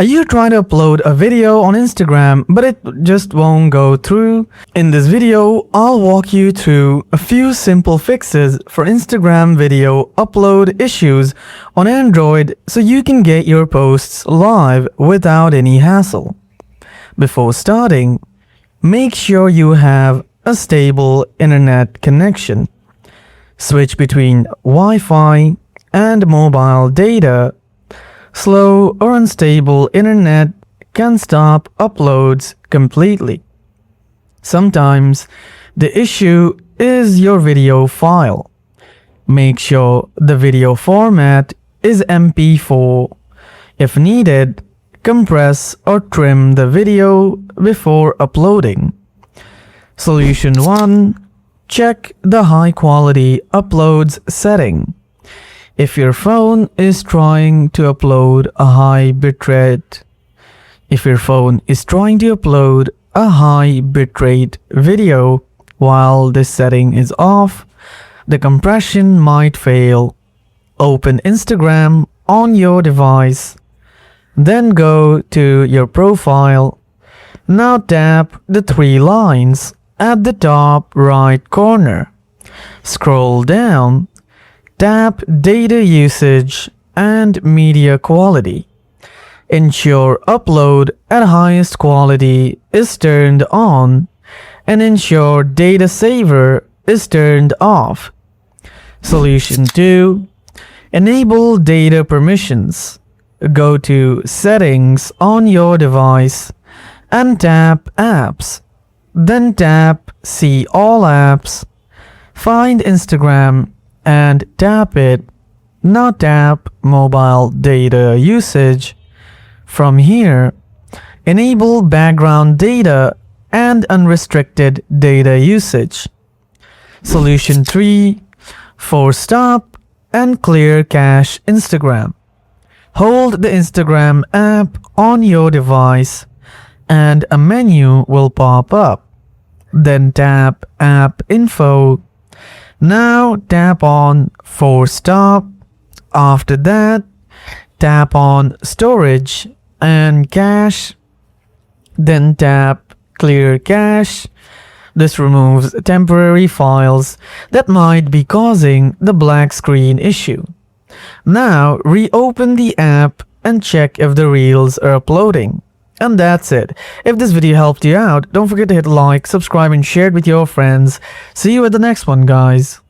Are you trying to upload a video on Instagram but it just won't go through? In this video, I'll walk you through a few simple fixes for Instagram video upload issues on Android so you can get your posts live without any hassle. Before starting, make sure you have a stable internet connection. Switch between Wi-Fi and mobile data. Slow or unstable internet can stop uploads completely. Sometimes the issue is your video file. Make sure the video format is MP4. If needed, compress or trim the video before uploading. Solution 1. Check the high quality uploads setting. If your phone is trying to upload a high bitrate video while this setting is off, the compression might fail. Open Instagram on your device. Then go to your profile. Now tap the three lines at the top right corner. Scroll down. Tap Data Usage and Media Quality. Ensure Upload at highest quality is turned on and ensure Data Saver is turned off. Solution 2. Enable data permissions. Go to Settings on your device and tap Apps. Then tap See All Apps. Find Instagram and tap it. Now tap Mobile Data Usage. From here, enable background data and unrestricted data usage. Solution 3. Force stop and clear cache Instagram. Hold the Instagram app on your device and a menu will pop up. Then tap App Info. Now tap on Force Stop. After that, tap on Storage and Cache. Then tap Clear Cache. This removes temporary files that might be causing the black screen issue. Now reopen the app and check if the reels are uploading. And that's it. If this video helped you out, don't forget to hit like, subscribe and share it with your friends. See you at the next one, guys.